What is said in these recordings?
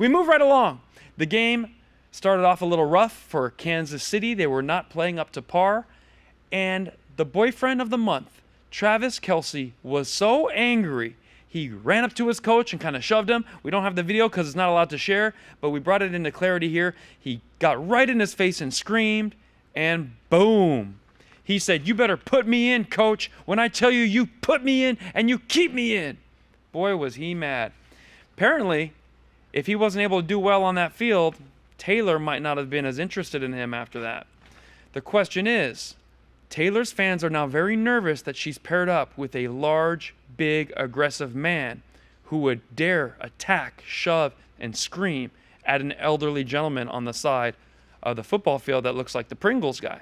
We move right along. The game started off a little rough for Kansas City. They were not playing up to par. And the boyfriend of the month, Travis Kelce, was so angry. He ran up to his coach and kind of shoved him. We don't have the video because it's not allowed to share, but we brought it into clarity here. He got right in his face and screamed, and boom. He said, "You better put me in, coach. When I tell you, you put me in and you keep me in." Boy, was he mad. Apparently, if he wasn't able to do well on that field, Taylor might not have been as interested in him after that. The question is, Taylor's fans are now very nervous that she's paired up with a large, big, aggressive man who would dare attack, shove, and scream at an elderly gentleman on the side of the football field that looks like the Pringles guy.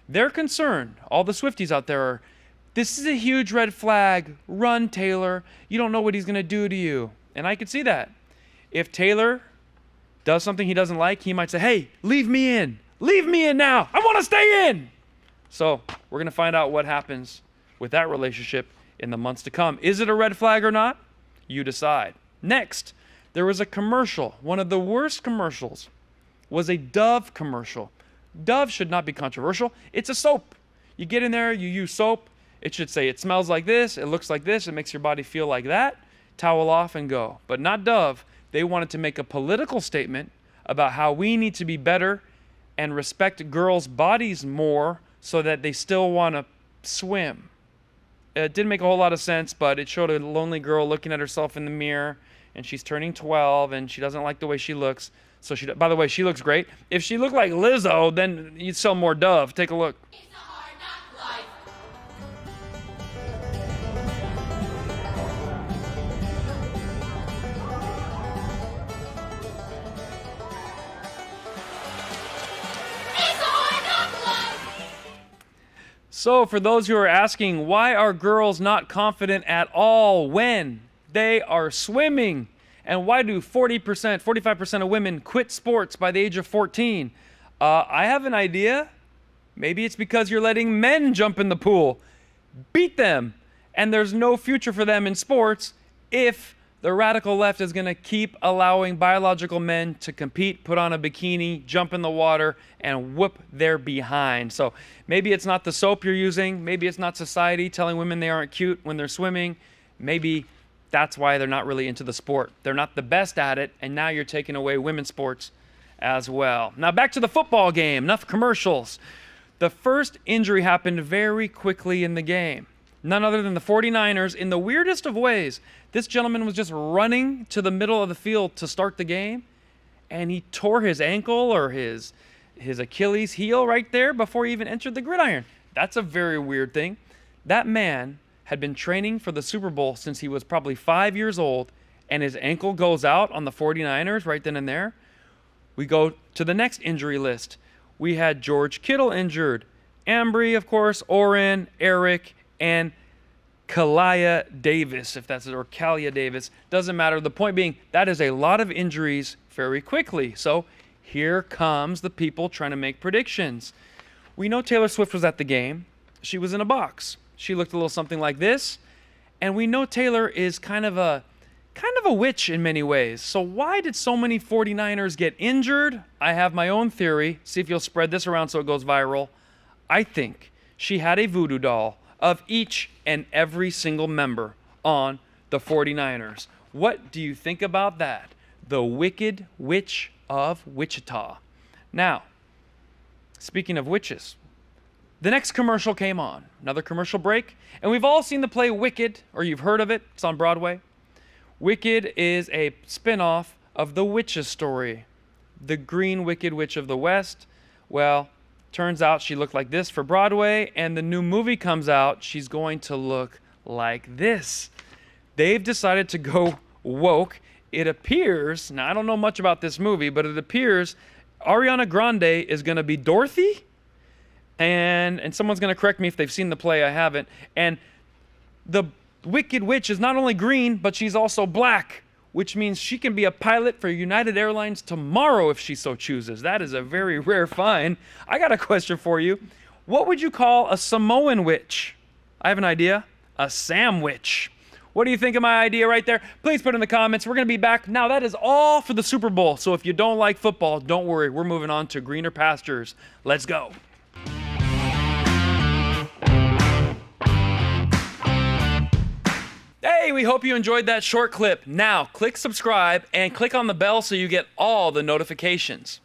They're concerned, all the Swifties out there are, "This is a huge red flag. Run, Taylor. You don't know what he's going to do to you." And I could see that. If Taylor does something he doesn't like, he might say, "Hey, leave me in. Leave me in now. I want to stay in." So we're going to find out what happens with that relationship in the months to come. Is it a red flag or not? You decide. Next, there was a commercial. One of the worst commercials was a Dove commercial. Dove should not be controversial. It's a soap. You get in there, you use soap. It should say it smells like this, it looks like this, it makes your body feel like that. Towel off and go. But not Dove. They wanted to make a political statement about how we need to be better and respect girls' bodies more so that they still want to swim. It didn't make a whole lot of sense, but it showed a lonely girl looking at herself in the mirror, and she's turning 12, and she doesn't like the way she looks. So she, by the way, she looks great. If she looked like Lizzo, then you'd sell more Dove. Take a look. It's a hard knock life. So for those who are asking, why are girls not confident at all when they are swimming? And why do 40%, 45% of women quit sports by the age of 14? I have an idea. Maybe it's because you're letting men jump in the pool. Beat them. And there's no future for them in sports if the radical left is going to keep allowing biological men to compete, put on a bikini, jump in the water, and whoop their behind. So maybe it's not the soap you're using. Maybe it's not society telling women they aren't cute when they're swimming. Maybe that's why they're not really into the sport. They're not the best at it, and now you're taking away women's sports as well. Now back to the football game. Enough commercials. The first injury happened very quickly in the game. None other than the 49ers in the weirdest of ways. This gentleman was just running to the middle of the field to start the game, and he tore his ankle or his Achilles heel right there before he even entered the gridiron. That's a very weird thing. That man had been training for the Super Bowl since he was probably 5 years old, and his ankle goes out on the 49ers right then and there. We go to the next injury list. We had George Kittle injured, Ambry, of course, Oren, Eric, and Kalia Davis, if that's it, or Kalia Davis. Doesn't matter. The point being, that is a lot of injuries very quickly. So here comes the people trying to make predictions. We know Taylor Swift was at the game. She was in a box. She looked a little something like this. And we know Taylor is kind of a witch in many ways. So why did so many 49ers get injured? I have my own theory. See if you'll spread this around so it goes viral. I think she had a voodoo doll of each and every single member on the 49ers. What do you think about that? The Wicked Witch of Wichita. Now, speaking of witches, the next commercial came on. Another commercial break. And we've all seen the play Wicked, or you've heard of it. It's on Broadway. Wicked is a spin-off of the Witch's story. The Green Wicked Witch of the West. Well, turns out she looked like this for Broadway, and the new movie comes out, she's going to look like this. They've decided to go woke. It appears, now I don't know much about this movie, but it appears Ariana Grande is going to be Dorothy, and someone's going to correct me if they've seen the play, I haven't, and the Wicked Witch is not only green, but she's also black, which means she can be a pilot for United Airlines tomorrow if she so chooses. That is a very rare find. I got a question for you. What would you call a Samoan witch? I have an idea. A Sam witch. What do you think of my idea right there? Please put it in the comments. We're going to be back. Now, that is all for the Super Bowl. So if you don't like football, don't worry. We're moving on to greener pastures. Let's go. Hey, we hope you enjoyed that short clip. Now, click subscribe and click on the bell so you get all the notifications.